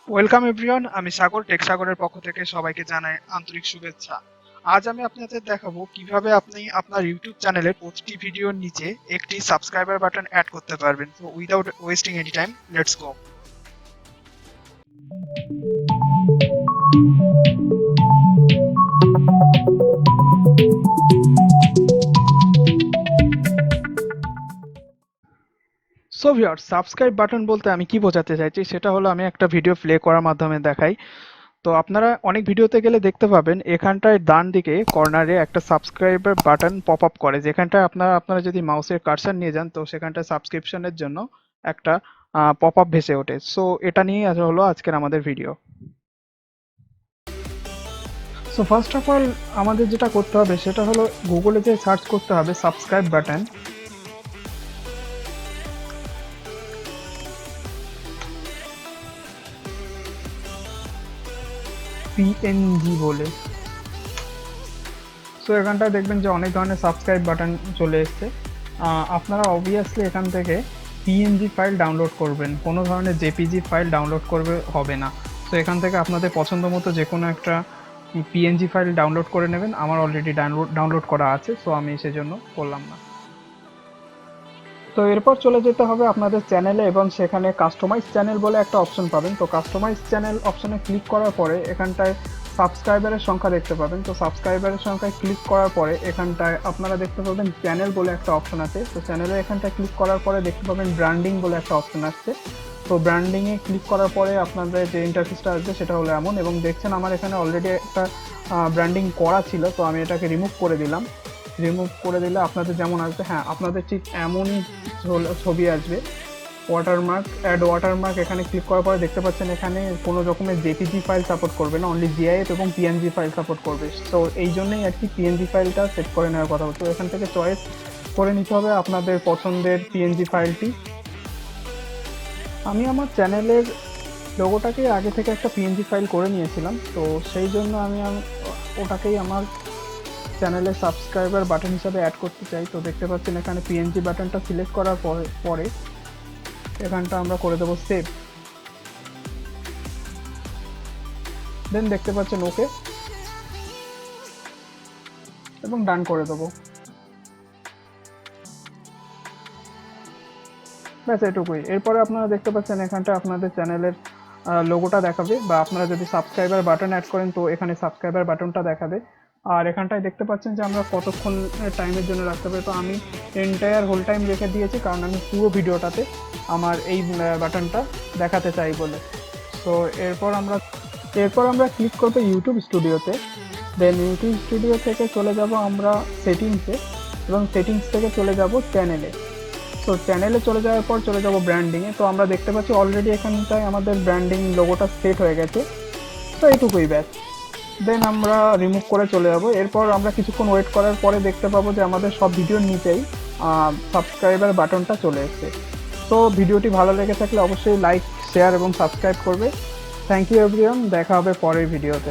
Welcome everyone, আমি সাগর take সাগরের পক্ষ থেকে সবাইকে জানাই আন্তরিক শুভেচ্ছা। আজ আমি আপনাদের দেখাবো কিভাবে আপনি আপনার ইউটিউব চ্যানেলের প্রতিটি ভিডিওর নিচে একটি সাবস্ক্রাইবার বাটন অ্যাড করতে পারবেন। So without wasting any time, let's go. So viewers, subscribe button বলতে আমি কি বোঝাতে চাইছি সেটা হলো আমি একটা ভিডিও প্লে করার মাধ্যমে দেখাই। তো আপনারা অনেক ভিডিওতে গেলে দেখতে পাবেন এখানটায় ডান দিকে কর্নারে একটা সাবস্ক্রাইবার বাটন পপ আপ করে, যেখানটায় আপনারা যদি মাউসের কার্সার নিয়ে যান তো সেখানটায় সাবস্ক্রিপশনের জন্য একটা পপ আপ ভেসে ওঠে। সো এটা নিয়েই হলো আজকের আমাদের video. So first of all আমাদের যেটা করতে হবে সেটা হলো গুগলে যে সার্চ করতে হবে সাবস্ক্রাইব বাটন। পিএনজি বলে। সো এখানটায় দেখবেন যে অনেক ধরনের সাবস্ক্রাইব বাটন চলে এসছে। আপনারা অবভিয়াসলি এখান থেকে পিএনজি ফাইল ডাউনলোড করবেন, কোনো ধরনের জেপিজি ফাইল ডাউনলোড করবে হবে না। সো এখান থেকে আপনাদের পছন্দ মতো যে কোনো একটা পিএনজি ফাইল ডাউনলোড করে নেবেন। আমার অলরেডি ডাউনলোড করা আছে, সো আমি সেজন্য করলাম না। তো এরপর চলে যেতে হবে আপনাদের চ্যানেলে এবং সেখানে কাস্টমাইজ চ্যানেল বলে একটা অপশন পাবেন। তো কাস্টমাইজ চ্যানেল অপশনে ক্লিক করার পরে এখানটায় সাবস্ক্রাইবারের সংখ্যা দেখতে পাবেন। তো সাবস্ক্রাইবারের সংখ্যায় ক্লিক করার পরে এখানটায় আপনারা দেখতে পাবেন চ্যানেল বলে একটা অপশন আছে। তো চ্যানেলে এখানটায় ক্লিক করার পরে দেখতে পাবেন ব্র্যান্ডিং বলে একটা অপশন আসছে। তো ব্র্যান্ডিংয়ে ক্লিক করার পরে আপনাদের যে ইন্টারফেসটা আসবে সেটা হলো এমন, এবং দেখছেন আমার এখানে অলরেডি একটা ব্র্যান্ডিং করা ছিল, তো আমি এটাকে রিমুভ করে দিলাম। রিমুভ করে দিলে আপনাদের যেমন আসবে, হ্যাঁ আপনাদের ঠিক এমনই ছবি আসবে। ওয়াটারমার্ক, অ্যাড ওয়াটারমার্ক, এখানে ক্লিক করার পরে দেখতে পাচ্ছেন এখানে কোনো রকমের জেপিজি ফাইল সাপোর্ট করবে না, অনলি জিআইএফ এবং পিএনজি ফাইল সাপোর্ট করবে। তো এই জন্যই আর কি পিএনজি ফাইলটা সেট করে নেওয়ার কথা হতো। এখান থেকে চয়েস করে নিতে হবে আপনাদের পছন্দের পিএনজি ফাইলটি। আমি আমার চ্যানেলের লোগোটাকে আগে থেকে একটা পিএনজি ফাইল করে নিয়েছিলাম, তো সেই জন্য আমি ওটাকেই আমার চ্যানেলে সাবস্ক্রাইবার বাটন হিসাবে অ্যাড করতে চাই। তো দেখতে পাচ্ছেন এখানে পিএনজি বাটনটা সিলেক্ট করার পরে এখানটা আমরা করে দেবো সেভ। দেন দেখতে পাচ্ছেন ওকে এবং ডান করে দেবো। ব্যাস এটুকুই। এরপরে আপনারা দেখতে পাচ্ছেন এখানটা আপনাদের চ্যানেলের লোগোটা দেখাবে, বা আপনারা যদি সাবস্ক্রাইবার বাটন অ্যাড করেন তো এখানে সাবস্ক্রাইবার বাটনটা দেখাবে। আর এখানটায় দেখতে পাচ্ছেন যে আমরা কতক্ষণ টাইমের জন্য রাখতে পারি। তো আমি এন্টায়ার হোল টাইম রেখে দিয়েছি, কারণ আমি পুরো ভিডিওটাতে আমার এই বাটনটা দেখাতে চাই বলে। তো এরপর আমরা ক্লিক করবো ইউটিউব স্টুডিওতে। দেন ইউটিউব স্টুডিও থেকে চলে যাব আমরা সেটিংসে, এবং সেটিংস থেকে চলে যাব চ্যানেলে। তো চ্যানেলে চলে যাওয়ার পর চলে যাব ব্র্যান্ডিংয়ে। তো আমরা দেখতে পাচ্ছি অলরেডি এখানটায় আমাদের ব্র্যান্ডিং লোগোটা সেট হয়ে গেছে। তো এইটুকুই, ব্যাস। দেন আমরা রিমুভ করে চলে যাব। এরপর আমরা কিছুক্ষণ ওয়েট করার পরে দেখতে পাবো যে আমাদের সব ভিডিওর নিচেই সাবস্ক্রাইবার বাটনটা চলে এসেছে। তো ভিডিওটি ভালো লেগে থাকলে অবশ্যই লাইক, শেয়ার এবং সাবস্ক্রাইব করবে। থ্যাংক ইউ এভরিওয়ান, দেখা হবে পরের ভিডিওতে।